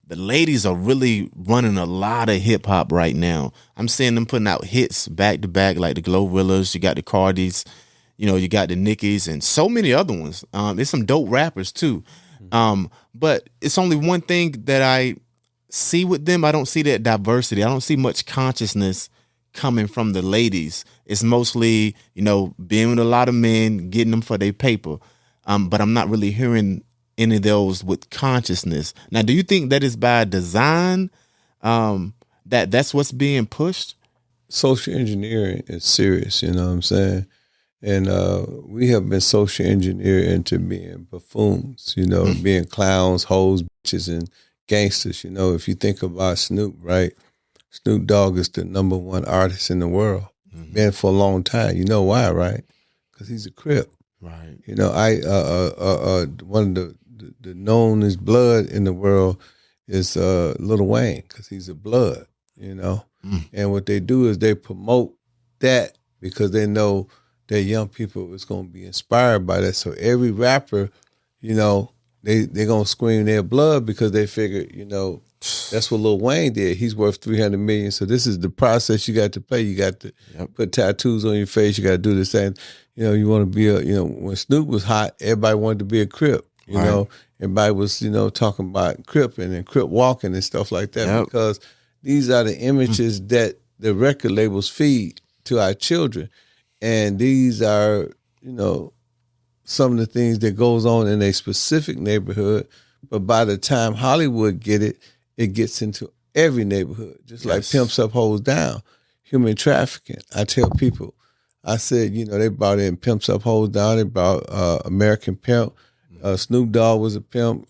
the ladies are really running a lot of hip hop right now. I'm seeing them putting out hits back to back, like the Glorillas. You got the Cardis, you got the Nickies, and so many other ones. There's some dope rappers too. But it's only one thing that I see with them. I don't see that diversity. I don't see much consciousness coming from the ladies. It's mostly, being with a lot of men, getting them for their paper. But I'm not really hearing any of those with consciousness. Now, do you think that is by design? That's what's being pushed? Social engineering is serious, you know what I'm saying? And we have been social engineered into being buffoons, being clowns, hoes, bitches, and gangsters. If you think about Snoop, right? Snoop Dogg is the #1 artist in the world. Been for a long time. You know why, right? Because he's a Crip. Right. One of the known as blood in the world is Lil Wayne, because he's a blood, And what they do is they promote that because they know that young people is going to be inspired by that. So every rapper, they're going to scream their blood because they figure, that's what Lil Wayne did. He's worth $300 million. So this is the process you got to play. You got to put tattoos on your face. You got to do the same. You want to be when Snoop was hot, everybody wanted to be a Crip. Everybody was, talking about Cripping and Crip walking and stuff like that because these are the images that the record labels feed to our children. And these are, some of the things that goes on in a specific neighborhood. But by the time Hollywood get it, it gets into every neighborhood, just like Pimps Up, Hoes Down, human trafficking. I tell people, I said, they brought in Pimps Up, Hoes Down. They brought American Pimp. Snoop Dogg was a pimp.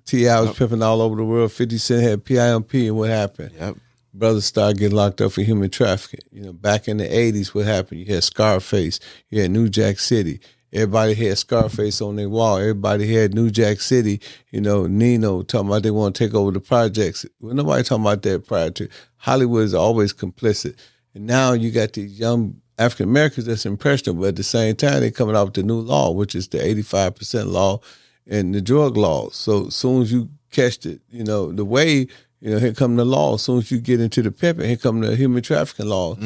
T.I. was pimping all over the world. 50 Cent had PIMP, and what happened? Brothers started getting locked up for human trafficking. Back in the 80s, what happened? You had Scarface. You had New Jack City. Everybody had Scarface on their wall. Everybody had New Jack City. Nino talking about they want to take over the projects. Well, nobody talking about that prior to. Hollywood is always complicit. And now you got these young African Americans that's impressionable, but at the same time, they're coming out with the new law, which is the 85% law and the drug laws. So as soon as you catch it, the way, here come the law. As soon as you get into the pimping, here come the human trafficking law.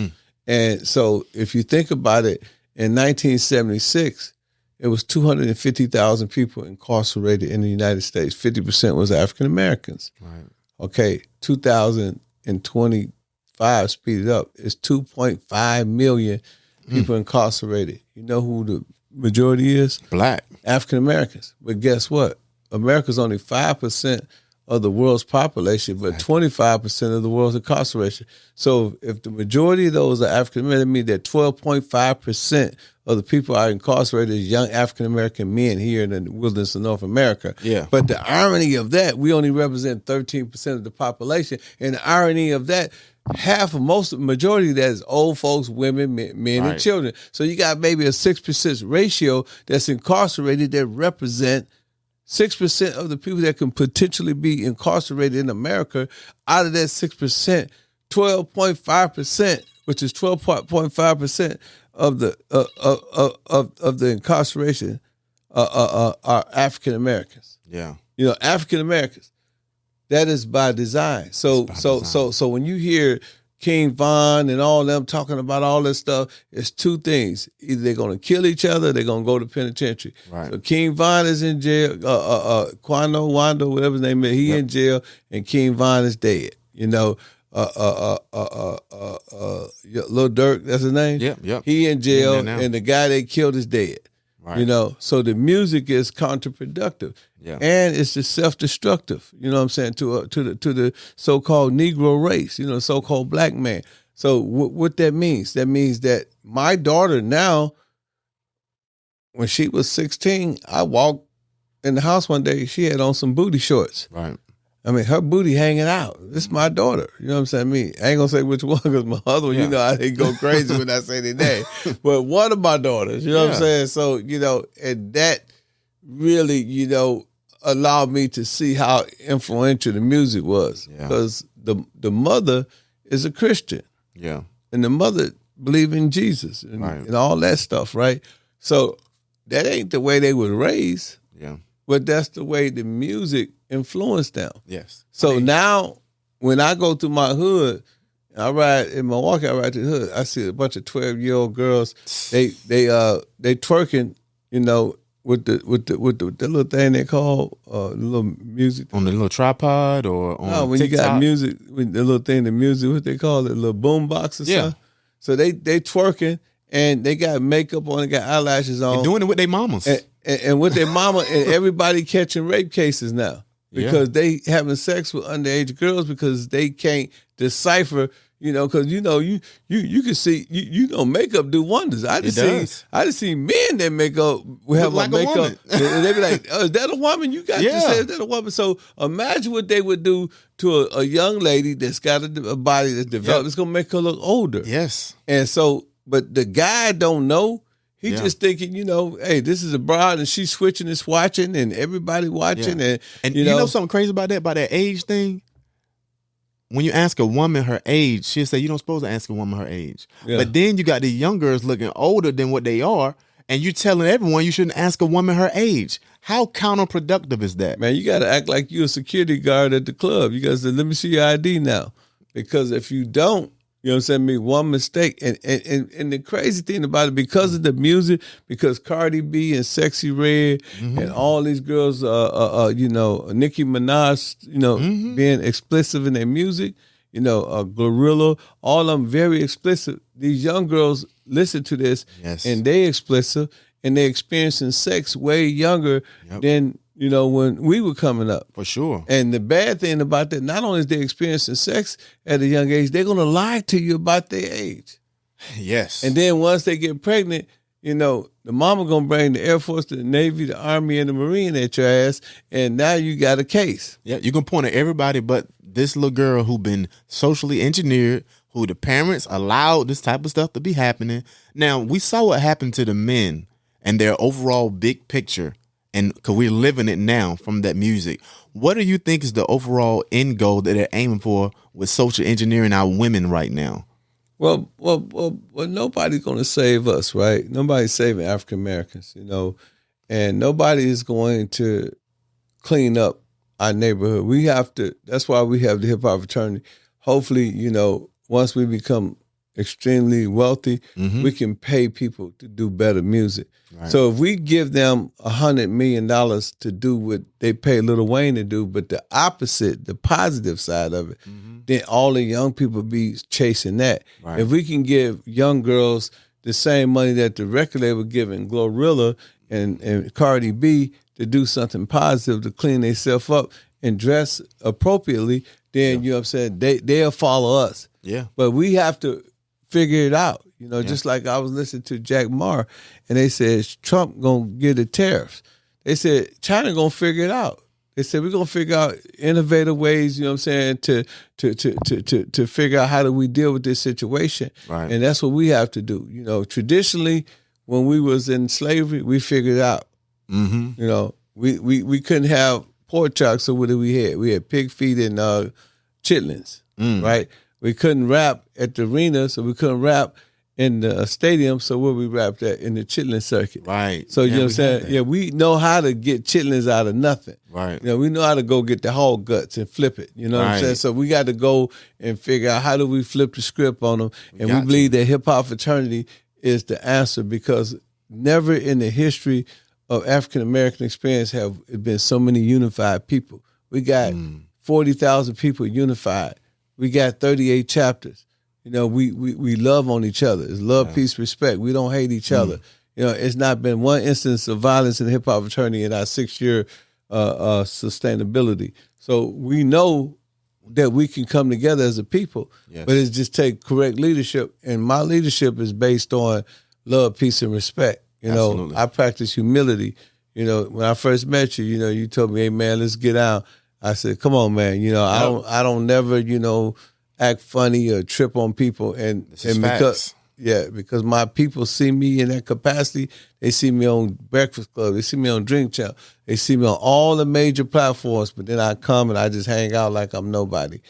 And so if you think about it, in 1976, it was 250,000 people incarcerated in the United States. 50% was African Americans. Right. Okay, 2025, speed it up, it's 2.5 million people incarcerated. You know who the majority is? Black. African Americans. But guess what? America's only 5% of the world's population, but 25% of the world's incarceration. So if the majority of those are African American, that means that 12.5% of the people are incarcerated as young African American men here in the wilderness of North America. Yeah. But the irony of that, we only represent 13% of the population, and the irony of that, majority of that is old folks, women, men, and children. So you got maybe a 6% ratio that's incarcerated that represent 6% of the people that can potentially be incarcerated in America. Out of that 6%, 12.5%, which is 12.5% of the of the incarceration are African Americans. Yeah, African Americans. That is by design. So when you hear King Von and all them talking about all this stuff, it's two things. Either they're going to kill each other, or they're going to go to penitentiary. Right. So King Von is in jail. Wando, whatever his name is, he in jail, and King Von is dead. Lil Durk, that's his name? Yep. He in jail, and the guy they killed is dead. Right. So the music is counterproductive. Yeah. And it's just self-destructive, to the so-called Negro race, so-called black man. So what that means? That means that my daughter now, when she was 16, I walked in the house one day, she had on some booty shorts. Right. I mean, her booty hanging out. This is my daughter. You know what I'm saying? I ain't going to say which one, because my other one, I they go crazy when I say their name. But one of my daughters, you know what I'm saying? So, and that really, allowed me to see how influential the music was. Because the mother is a Christian. Yeah. And the mother believed in Jesus and all that stuff, right? So that ain't the way they were raised. Yeah. But that's the way the music influence them. Yes. So now when I go through my hood, I ride in Milwaukee, I ride to the hood, I see a bunch of 12-year-old girls, they twerking, you know, with the little thing they call the little music on the little tripod or on no, when TikTok. you got music, when the little thing, the music, what they call it, little boom box or something. So they twerking and they got makeup on, they got eyelashes on, and doing it with their mamas and with their mama, and everybody catching rape cases now because they having sex with underage girls because they can't decipher. You know, because you can see makeup do wonders. I just see men that makeup have like makeup, and they be like, "Oh, is that a woman?" You got to say, "Is that a woman?" So imagine what they would do to a young lady that's got a body that's developed. It's gonna make her look older. Yes, and so, but the guy don't know. He just thinking, you know, hey, this is a broad, and she's switching and swatching, and everybody watching, and you know something crazy about that age thing. When you ask a woman her age, she'll say you don't supposed to ask a woman her age. Yeah. But then you got these young girls looking older than what they are, and you're telling everyone you shouldn't ask a woman her age. How counterproductive is that? Man, you got to act like you're a security guard at the club. You got to say, let me see your ID now. Because if you don't, you know what I'm saying, make one mistake. And the crazy thing about it, because of the music, because Cardi B and Sexy Red and all these girls, you know, Nicki Minaj, you know, being explicit in their music, you know, Glorilla, all of them very explicit. These young girls listen to this and they explicit and they experiencing sex way younger than, you know, when we were coming up. For sure. And the bad thing about that, not only is they experiencing sex at a young age, they're going to lie to you about their age. Yes. And then once they get pregnant, you know, the mama going to bring the Air Force, the Navy, the Army, and the Marine at your ass, and now you got a case. Yeah, you can point at everybody but this little girl who been socially engineered, who the parents allowed this type of stuff to be happening. Now, we saw what happened to the men and their overall big picture. And because we're living it now from that music. What do you think is the overall end goal that they're aiming for with social engineering our women right now? Well, nobody's going to save us, right? Nobody's saving African Americans, you know, and nobody is going to clean up our neighborhood. We have to. That's why we have the Hip Hop Fraternity. Hopefully, you know, once we become extremely wealthy, we can pay people to do better music. Right. So if we give them $100 million to do what they pay Lil Wayne to do, but the opposite, the positive side of it, then all the young people be chasing that. Right. If we can give young girls the same money that the record label giving Glorilla and Cardi B to do something positive to clean themselves up and dress appropriately, then you know what I'm saying, they'll follow us. Yeah. But we have to figure it out. You know, just like I was listening to Jack Ma, and they said Trump gonna get the tariffs. They said China gonna figure it out. They said we're gonna figure out innovative ways, you know what I'm saying, to figure out how do we deal with this situation. Right. And that's what we have to do. You know, traditionally when we was in slavery, we figured it out. You know, we couldn't have pork chops, so what did we have? We had pig feet and chitlins, right? We couldn't rap at the arena, so we couldn't rap in the stadium, so where we rapped at in the chitlin circuit. Right. So you know what I'm saying? Yeah, we know how to get chitlins out of nothing. Right. You know, we know how to go get the hog guts and flip it. You know what I'm saying? So we got to go and figure out how do we flip the script on them. And we believe that Hip Hop Fraternity is the answer, because never in the history of African American experience have it been so many unified people. We got 40,000 people unified. We got 38 chapters. You know, we love on each other. It's love, peace, respect. We don't hate each other. You know, it's not been one instance of violence in the Hip Hop Fraternity in our 6-year sustainability. So we know that we can come together as a people, but it just take correct leadership. And my leadership is based on love, peace, and respect. You know, I practice humility. You know, when I first met you, you know, you told me, "Hey man, let's get out." I said, "Come on, man. You know, I don't never, you know, act funny or trip on people." And because my people see me in that capacity. They see me on Breakfast Club. They see me on Drink Champ. They see me on all the major platforms. But then I come and I just hang out like I'm nobody.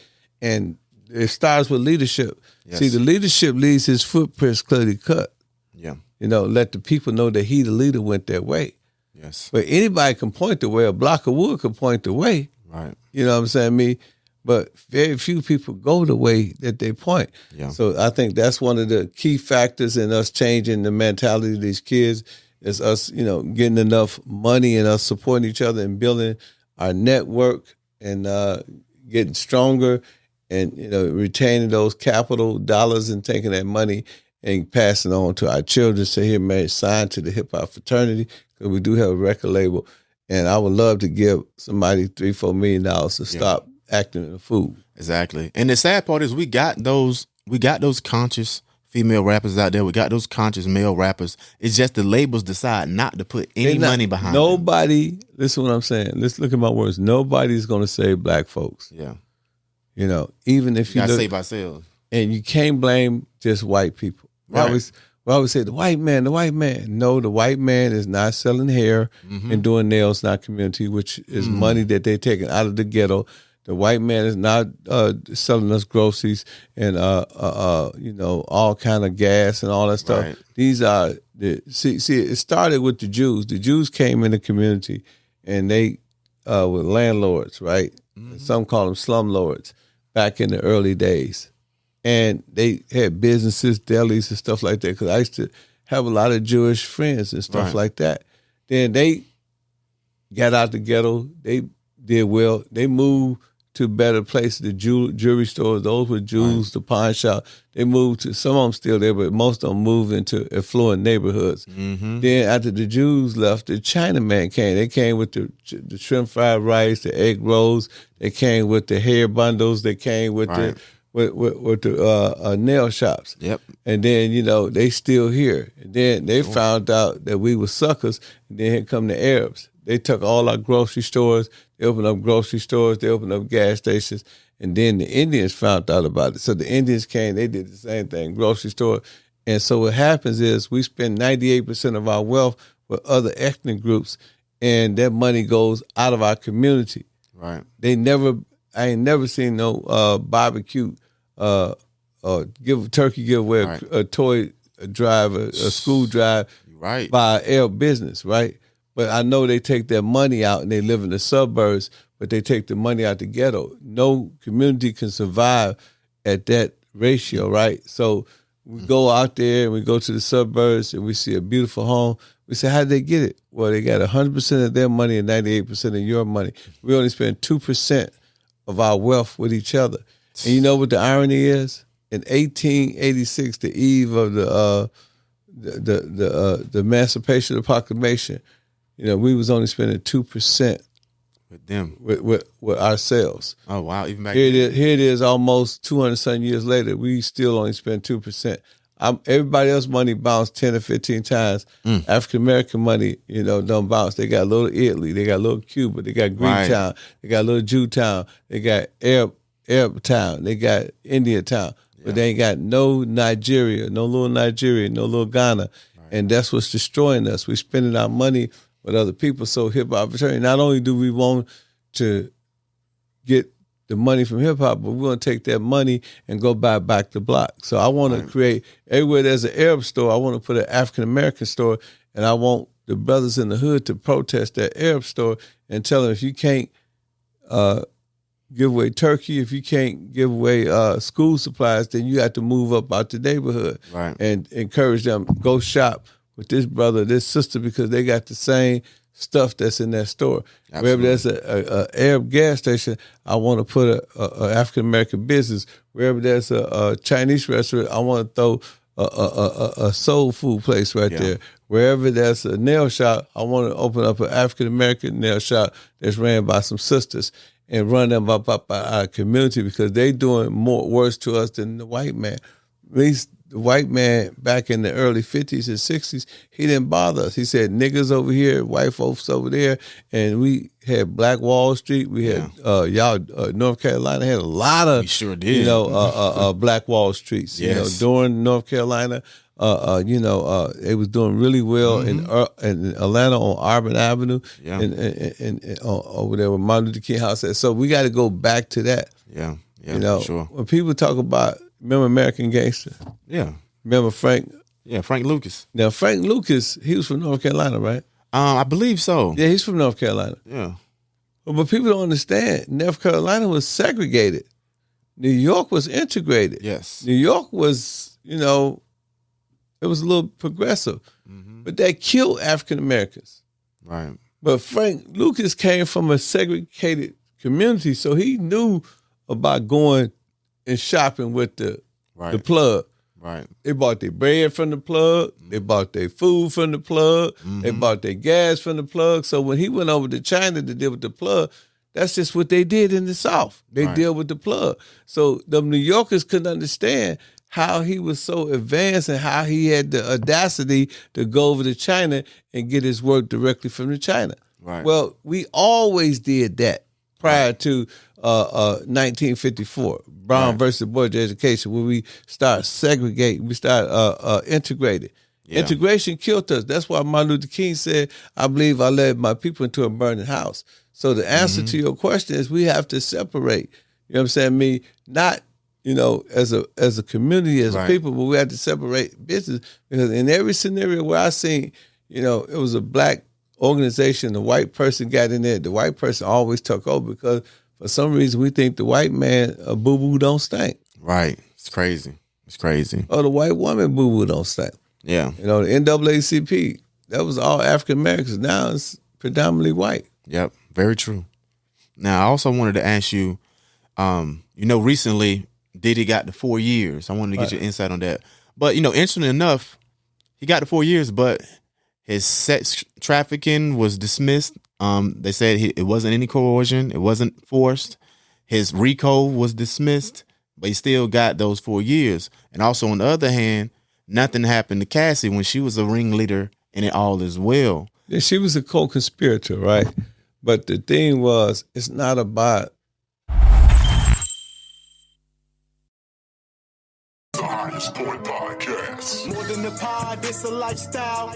And it starts with leadership. See, the leadership leaves his footprints clearly cut. Yeah. You know, let the people know that he, the leader, went that way. Yes. But anybody can point the way. A block of wood can point the way. Right. You know what I'm saying? But very few people go the way that they point. Yeah. So I think that's one of the key factors in us changing the mentality of these kids is us, getting enough money and us supporting each other and building our network and getting stronger and, retaining those capital dollars and taking that money and passing on to our children. So here, man, sign to the Hip Hop Fraternity because we do have a record label. And I would love to give somebody $3-4 million to stop acting in a fool. Exactly. And the sad part is we got those conscious female rappers out there. We got those conscious male rappers. It's just the labels decide not to put any money behind nobody, listen to what I'm saying. Let's look at my words. Nobody's going to save black folks. Yeah. Even if you gotta look, save ourselves. And you can't blame just white people. Right. We always say the white man. No, the white man is not selling hair and doing nails in our community, which is money that they're taking out of the ghetto. The white man is not selling us groceries and all kind of gas and all that stuff. Right. These are see. It started with the Jews. The Jews came in the community and they were landlords, right? Some call them slumlords back in the early days. And they had businesses, delis and stuff like that, because I used to have a lot of Jewish friends and stuff like that. Then they got out the ghetto. They did well. They moved to better places, the jewelry stores. Those were Jews, the pawn shop. They moved to, some of them still there, but most of them moved into affluent neighborhoods. Then after the Jews left, the Chinaman came. They came with the shrimp fried rice, the egg rolls. They came with the hair bundles. They came with the nail shops. Yep. And then, they still here. And then they found out that we were suckers. And then here come the Arabs. They took all our grocery stores. They opened up grocery stores. They opened up gas stations. And then the Indians found out about it. So the Indians came. They did the same thing, grocery store. And so what happens is we spend 98% of our wealth with other ethnic groups, and that money goes out of our community. Right. I ain't never seen no barbecue turkey giveaway, a toy drive, a school drive by Arab business, right? But I know they take their money out and they live in the suburbs, but they take the money out the ghetto. No community can survive at that ratio, right? So we go out there and we go to the suburbs and we see a beautiful home. We say, how did they get it? Well, they got 100% of their money and 98% of your money. We only spend 2% of our wealth with each other. And you know what the irony is? In 1886, the eve of the Emancipation of the Proclamation, we was only spending 2% with them, with ourselves. Oh wow! Even back here it is, almost 200-something years later, we still only spend 2%. Everybody else's money bounced 10 or 15 times. African American money, don't bounce. They got a little Italy, they got a little Cuba, they got Greek town, they got a little Jew town, they got Arab town, they got India town, but they ain't got no Nigeria, no little Ghana, and that's what's destroying us. We're spending our money with other people. So Hip Hop Fraternity, not only do we want to get the money from hip hop, but we want to take that money and go buy back the block. So I want to create, everywhere there's an Arab store, I want to put an African American store, and I want the brothers in the hood to protest that Arab store and tell them, if you can't give away turkey, if you can't give away school supplies, then you have to move up out the neighborhood and encourage them, go shop with this brother, this sister, because they got the same stuff that's in that store. Absolutely. Wherever there's a Arab gas station, I want to put a African American business. Wherever there's a Chinese restaurant, I want to throw a soul food place there. Wherever there's a nail shop, I want to open up an African American nail shop that's ran by some sisters and run them up by our community, because they doing more worse to us than the white man. At least the white man back in the early 50s and 60s, he didn't bother us. He said, niggas over here, white folks over there. And we had Black Wall Street. We had, North Carolina had a lot of, we sure did. Black Wall Streets. Yes. During North Carolina, it was doing really well in Atlanta on Auburn Avenue and over there where Martin Luther King House is. So we got to go back to that. Yeah, sure. When people talk about, remember American Gangster? Yeah. Remember Frank? Yeah, Frank Lucas. Now, Frank Lucas, he was from North Carolina, right? I believe so. Yeah, he's from North Carolina. Yeah. But people don't understand. North Carolina was segregated. New York was integrated. Yes. New York was, it was a little progressive. Mm-hmm. But that killed African Americans. Right. But Frank Lucas came from a segregated community, so he knew about going and shopping with the plug. Right. They bought their bread from the plug. They bought their food from the plug. They bought their gas from the plug. So when he went over to China to deal with the plug, that's just what they did in the South. They deal with the plug. So the New Yorkers couldn't understand how he was so advanced and how he had the audacity to go over to China and get his work directly from the China. Right. Well, we always did that prior to 1954, Brown versus Board of Education, where we start segregating, we start integrating. Yeah. Integration killed us. That's why Martin Luther King said, I believe I led my people into a burning house. So the answer to your question is we have to separate. You know what I'm saying? Me, not, as a community, as a people, but we have to separate business. Because in every scenario where I seen, it was a black organization, the white person got in there, the white person always took over because for some reason we think the white man boo-boo don't stink. Right. It's crazy. Or the white woman boo-boo don't stink. Yeah. The NAACP, that was all African Americans. Now it's predominantly white. Yep. Very true. Now, I also wanted to ask you, recently Diddy got the 4 years. I wanted to get your insight on that. But, interestingly enough, he got the 4 years, but his sex trafficking was dismissed. They said it wasn't any coercion. It wasn't forced. His RICO was dismissed, but he still got those 4 years. And also, on the other hand, nothing happened to Cassie when she was a ringleader in it all as well. Yeah, she was a co-conspirator, right? But the thing was, it's not about The Highest Point Podcast. More than a pod, it's a lifestyle.